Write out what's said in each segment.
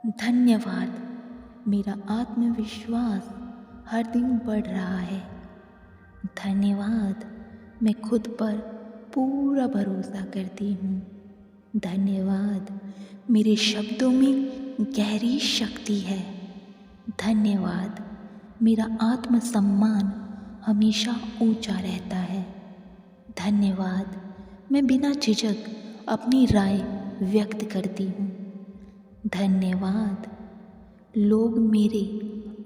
धन्यवाद। मेरा आत्मविश्वास हर दिन बढ़ रहा है। धन्यवाद। मैं खुद पर पूरा भरोसा करती हूँ। धन्यवाद। मेरे शब्दों में गहरी शक्ति है। धन्यवाद। मेरा आत्मसम्मान हमेशा ऊंचा रहता है। धन्यवाद। मैं बिना झिझक अपनी राय व्यक्त करती हूँ। धन्यवाद। लोग मेरे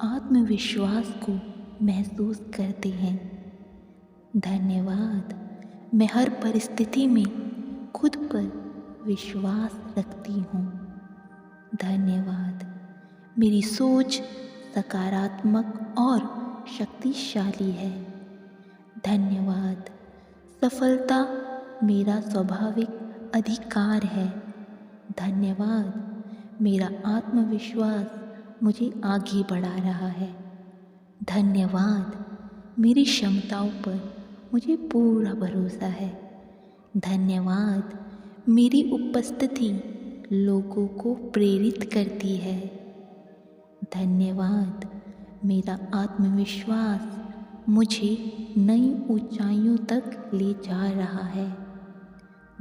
आत्मविश्वास को महसूस करते हैं। धन्यवाद। मैं हर परिस्थिति में खुद पर विश्वास रखती हूँ। धन्यवाद। मेरी सोच सकारात्मक और शक्तिशाली है। धन्यवाद। सफलता मेरा स्वाभाविक अधिकार है। धन्यवाद। मेरा आत्मविश्वास मुझे आगे बढ़ा रहा है। धन्यवाद। मेरी क्षमताओं पर मुझे पूरा भरोसा है। धन्यवाद। मेरी उपस्थिति लोगों को प्रेरित करती है। धन्यवाद। मेरा आत्मविश्वास मुझे नई ऊंचाइयों तक ले जा रहा है।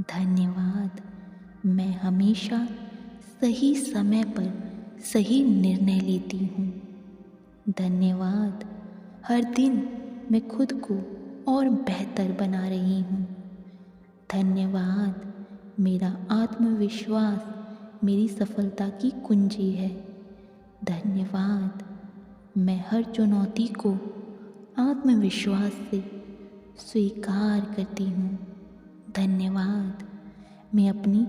धन्यवाद। मैं हमेशा सही समय पर सही निर्णय लेती हूँ। धन्यवाद। हर दिन मैं खुद को और बेहतर बना रही हूँ। धन्यवाद। मेरा आत्मविश्वास मेरी सफलता की कुंजी है। धन्यवाद। मैं हर चुनौती को आत्मविश्वास से स्वीकार करती हूँ। धन्यवाद। मैं अपनी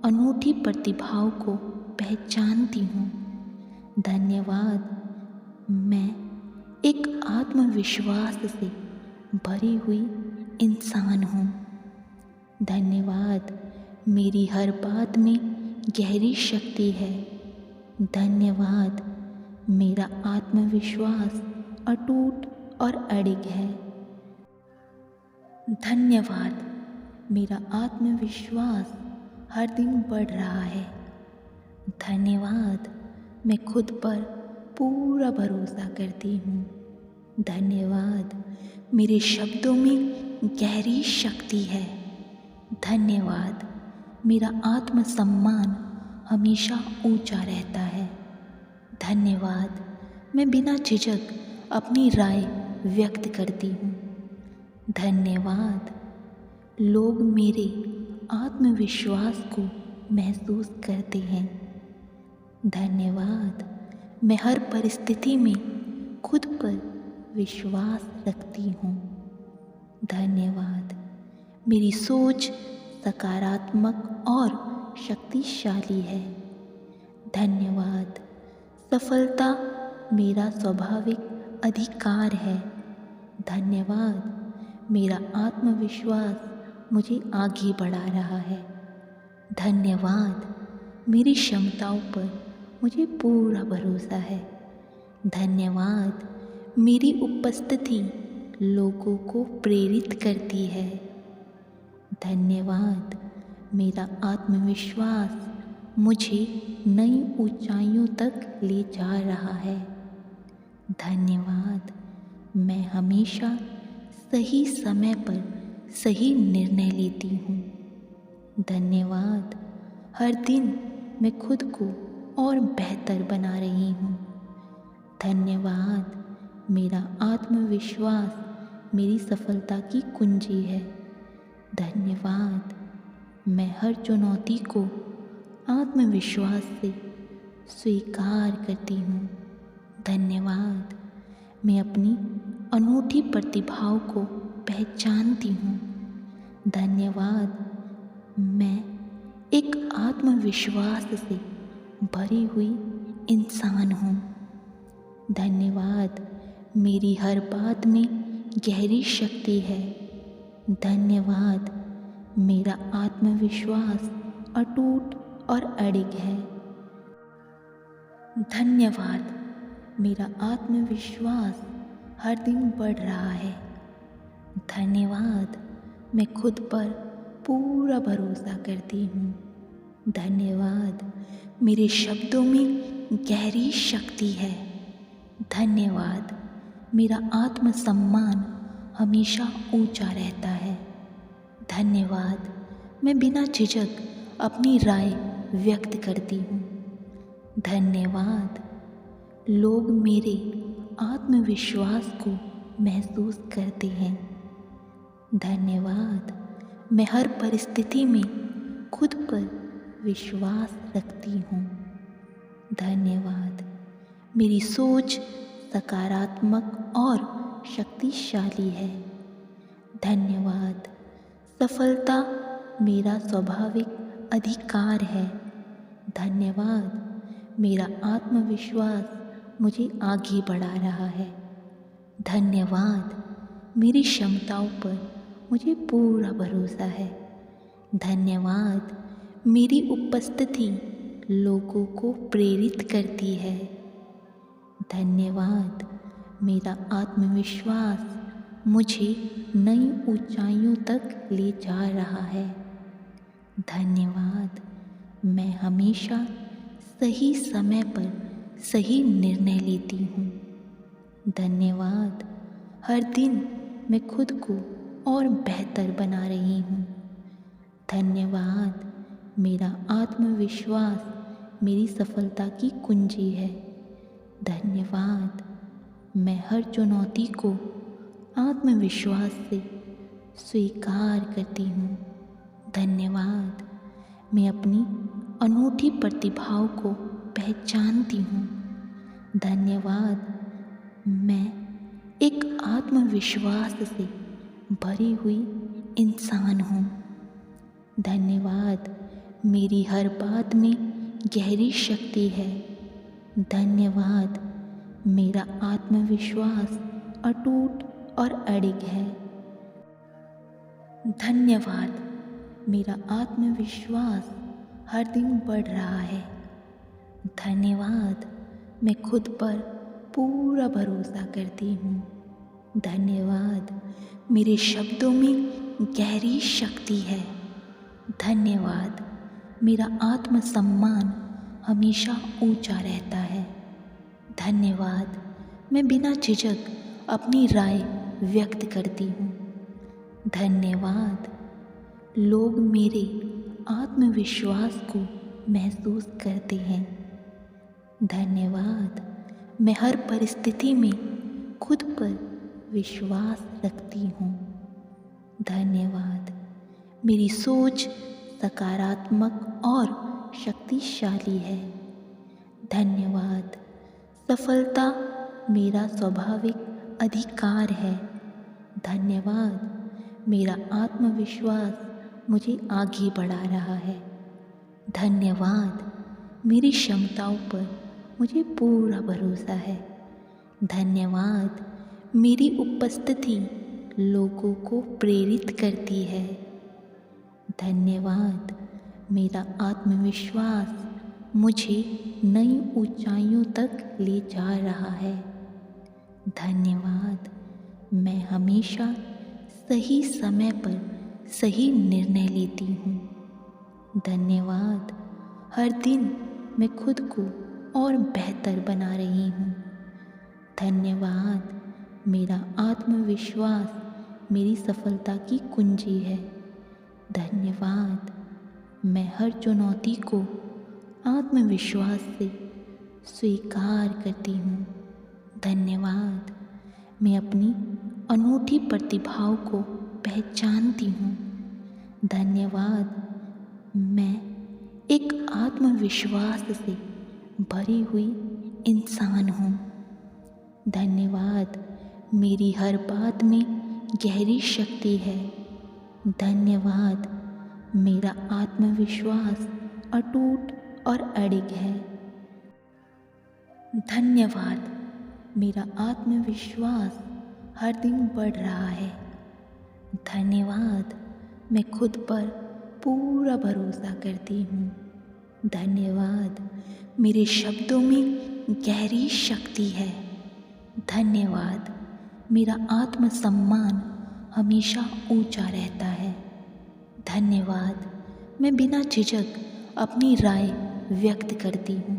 अनूठी प्रतिभाओं को पहचानती हूँ। धन्यवाद। मैं एक आत्मविश्वास से भरी हुई इंसान हूँ। धन्यवाद। मेरी हर बात में गहरी शक्ति है। धन्यवाद। मेरा आत्मविश्वास अटूट और अडिग है। धन्यवाद। मेरा आत्मविश्वास हर दिन बढ़ रहा है। धन्यवाद। मैं खुद पर पूरा भरोसा करती हूँ। धन्यवाद। मेरे शब्दों में गहरी शक्ति है। धन्यवाद। मेरा आत्मसम्मान हमेशा ऊंचा रहता है। धन्यवाद। मैं बिना झिझक अपनी राय व्यक्त करती हूँ। धन्यवाद। लोग मेरे आत्मविश्वास को महसूस करते हैं। धन्यवाद। मैं हर परिस्थिति में खुद पर विश्वास रखती हूँ। धन्यवाद। मेरी सोच सकारात्मक और शक्तिशाली है। धन्यवाद। सफलता मेरा स्वाभाविक अधिकार है। धन्यवाद। मेरा आत्मविश्वास मुझे आगे बढ़ा रहा है। धन्यवाद। मेरी क्षमताओं पर मुझे पूरा भरोसा है। धन्यवाद। मेरी उपस्थिति लोगों को प्रेरित करती है। धन्यवाद। मेरा आत्मविश्वास मुझे नई ऊंचाइयों तक ले जा रहा है। धन्यवाद। मैं हमेशा सही समय पर सही निर्णय लेती हूँ। धन्यवाद। हर दिन मैं खुद को और बेहतर बना रही हूँ। धन्यवाद। मेरा आत्मविश्वास मेरी सफलता की कुंजी है। धन्यवाद। मैं हर चुनौती को आत्मविश्वास से स्वीकार करती हूँ। धन्यवाद। मैं अपनी अनूठी प्रतिभाओं को पहचानती हूँ। धन्यवाद। मैं एक आत्मविश्वास से भरी हुई इंसान हूँ। धन्यवाद। मेरी हर बात में गहरी शक्ति है। धन्यवाद। मेरा आत्मविश्वास अटूट और अडिग है। धन्यवाद। मेरा आत्मविश्वास हर दिन बढ़ रहा है। धन्यवाद। मैं खुद पर पूरा भरोसा करती हूँ। धन्यवाद। मेरे शब्दों में गहरी शक्ति है। धन्यवाद। मेरा आत्मसम्मान हमेशा ऊंचा रहता है। धन्यवाद। मैं बिना झिझक अपनी राय व्यक्त करती हूँ। धन्यवाद। लोग मेरे आत्मविश्वास को महसूस करते हैं। धन्यवाद। मैं हर परिस्थिति में खुद पर विश्वास रखती हूँ। धन्यवाद। मेरी सोच सकारात्मक और शक्तिशाली है। धन्यवाद। सफलता मेरा स्वाभाविक अधिकार है। धन्यवाद। मेरा आत्मविश्वास मुझे आगे बढ़ा रहा है। धन्यवाद। मेरी क्षमताओं पर मुझे पूरा भरोसा है। धन्यवाद। मेरी उपस्थिति लोगों को प्रेरित करती है। धन्यवाद। मेरा आत्मविश्वास मुझे नई ऊंचाइयों तक ले जा रहा है। धन्यवाद। मैं हमेशा सही समय पर सही निर्णय लेती हूँ। धन्यवाद। हर दिन मैं खुद को और बेहतर बना रही हूँ। धन्यवाद। मेरा आत्मविश्वास मेरी सफलता की कुंजी है। धन्यवाद। मैं हर चुनौती को आत्मविश्वास से स्वीकार करती हूँ। धन्यवाद। मैं अपनी अनूठी प्रतिभाओं को पहचानती हूँ। धन्यवाद। मैं एक आत्मविश्वास से भरी हुई इंसान हूँ। धन्यवाद। मेरी हर बात में गहरी शक्ति है। धन्यवाद। मेरा आत्मविश्वास अटूट और अडिग है। धन्यवाद। मेरा आत्मविश्वास हर दिन बढ़ रहा है। धन्यवाद। मैं खुद पर पूरा भरोसा करती हूँ। धन्यवाद। मेरे शब्दों में गहरी शक्ति है। धन्यवाद। मेरा आत्मसम्मान हमेशा ऊंचा रहता है। धन्यवाद। मैं बिना झिझक अपनी राय व्यक्त करती हूँ। धन्यवाद। लोग मेरे आत्मविश्वास को महसूस करते हैं। धन्यवाद। मैं हर परिस्थिति में खुद पर विश्वास रखती हूँ। धन्यवाद। मेरी सोच सकारात्मक और शक्तिशाली है। धन्यवाद। सफलता मेरा स्वाभाविक अधिकार है। धन्यवाद। मेरा आत्मविश्वास मुझे आगे बढ़ा रहा है। धन्यवाद। मेरी क्षमताओं पर मुझे पूरा भरोसा है। धन्यवाद। मेरी उपस्थिति लोगों को प्रेरित करती है। धन्यवाद। मेरा आत्मविश्वास मुझे नई ऊंचाइयों तक ले जा रहा है। धन्यवाद। मैं हमेशा सही समय पर सही निर्णय लेती हूँ। धन्यवाद। हर दिन मैं खुद को और बेहतर बना रही हूँ। धन्यवाद। मेरा आत्मविश्वास मेरी सफलता की कुंजी है। धन्यवाद। मैं हर चुनौती को आत्मविश्वास से स्वीकार करती हूँ। धन्यवाद। मैं अपनी अनूठी प्रतिभाओं को पहचानती हूँ। धन्यवाद। मैं एक आत्मविश्वास से भरी हुई इंसान हूँ। धन्यवाद। मेरी हर बात में गहरी शक्ति है। धन्यवाद। मेरा आत्मविश्वास अटूट और अडिग है। धन्यवाद। मेरा आत्मविश्वास हर दिन बढ़ रहा है। धन्यवाद। मैं खुद पर पूरा भरोसा करती हूँ। धन्यवाद। मेरे शब्दों में गहरी शक्ति है। धन्यवाद। मेरा आत्मसम्मान हमेशा ऊंचा रहता है। धन्यवाद। मैं बिना झिझक अपनी राय व्यक्त करती हूँ।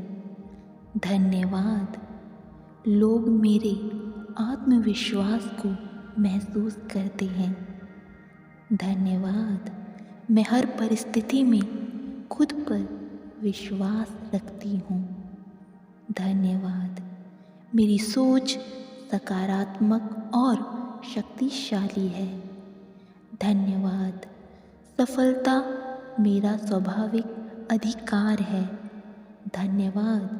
धन्यवाद। लोग मेरे आत्मविश्वास को महसूस करते हैं। धन्यवाद। मैं हर परिस्थिति में खुद पर विश्वास रखती हूँ। धन्यवाद। मेरी सोच सकारात्मक और शक्तिशाली है। धन्यवाद। सफलता मेरा स्वाभाविक अधिकार है। धन्यवाद।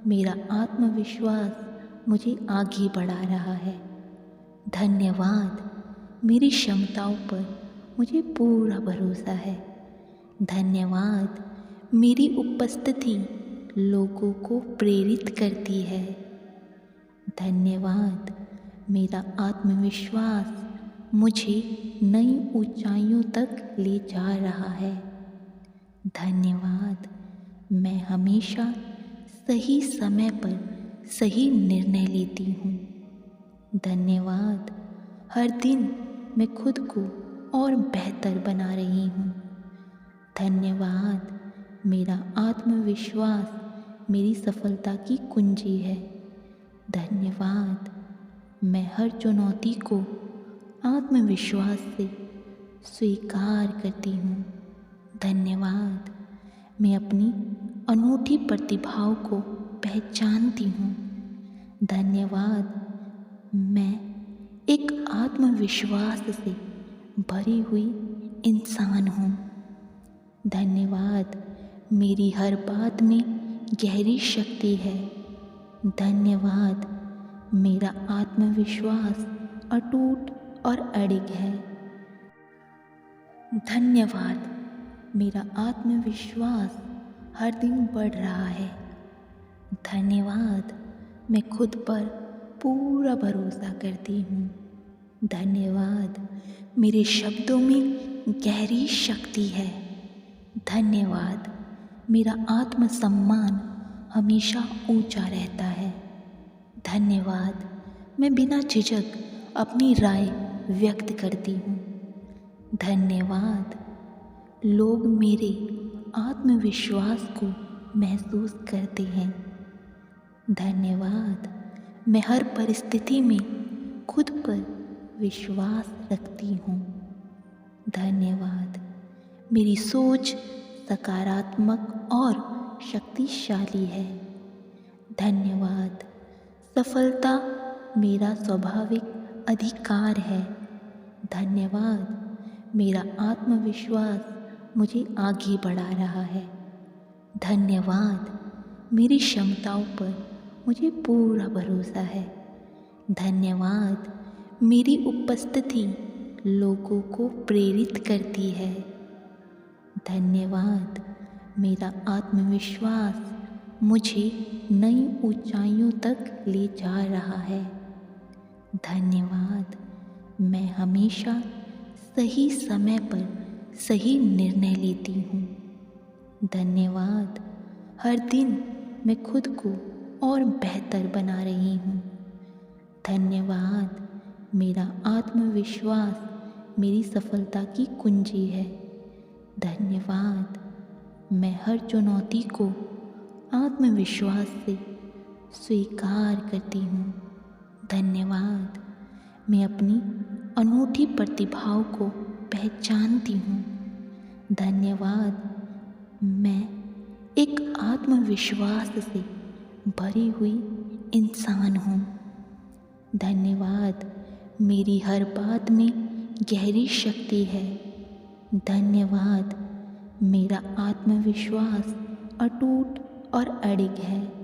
मेरा आत्मविश्वास मुझे आगे बढ़ा रहा है। धन्यवाद। मेरी क्षमताओं पर मुझे पूरा भरोसा है। धन्यवाद। मेरी उपस्थिति लोगों को प्रेरित करती है। धन्यवाद। मेरा आत्मविश्वास मुझे नई ऊंचाइयों तक ले जा रहा है। धन्यवाद। मैं हमेशा सही समय पर सही निर्णय लेती हूँ। धन्यवाद। हर दिन मैं खुद को और बेहतर बना रही हूँ। धन्यवाद। मेरा आत्मविश्वास मेरी सफलता की कुंजी है। धन्यवाद। मैं हर चुनौती को आत्मविश्वास से स्वीकार करती हूँ। धन्यवाद। मैं अपनी अनूठी प्रतिभाओं को पहचानती हूँ। धन्यवाद। मैं एक आत्मविश्वास से भरी हुई इंसान हूँ। धन्यवाद। मेरी हर बात में गहरी शक्ति है। धन्यवाद। मेरा आत्मविश्वास अटूट और अडिग है। धन्यवाद। मेरा आत्मविश्वास हर दिन बढ़ रहा है। धन्यवाद। मैं खुद पर पूरा भरोसा करती हूँ। धन्यवाद। मेरे शब्दों में गहरी शक्ति है। धन्यवाद। मेरा आत्मसम्मान हमेशा ऊंचा रहता है। धन्यवाद। मैं बिना झिझक अपनी राय व्यक्त करती हूँ। धन्यवाद। लोग मेरे आत्मविश्वास को महसूस करते हैं। धन्यवाद। मैं हर परिस्थिति में खुद पर विश्वास रखती हूँ। धन्यवाद। मेरी सोच सकारात्मक और शक्तिशाली है। धन्यवाद। सफलता मेरा स्वाभाविक अधिकार है। धन्यवाद। मेरा आत्मविश्वास मुझे आगे बढ़ा रहा है। धन्यवाद। मेरी क्षमताओं पर मुझे पूरा भरोसा है। धन्यवाद। मेरी उपस्थिति लोगों को प्रेरित करती है। धन्यवाद। मेरा आत्मविश्वास मुझे नई ऊंचाइयों तक ले जा रहा है। धन्यवाद। मैं हमेशा सही समय पर सही निर्णय लेती हूँ। धन्यवाद। हर दिन मैं खुद को और बेहतर बना रही हूँ। धन्यवाद। मेरा आत्मविश्वास मेरी सफलता की कुंजी है। धन्यवाद। मैं हर चुनौती को आत्मविश्वास से स्वीकार करती हूँ। धन्यवाद। मैं अपनी अनूठी प्रतिभाओं को पहचानती हूँ। धन्यवाद। मैं एक आत्मविश्वास से भरी हुई इंसान हूँ। धन्यवाद। मेरी हर बात में गहरी शक्ति है। धन्यवाद। मेरा आत्मविश्वास अटूट और अडिग है।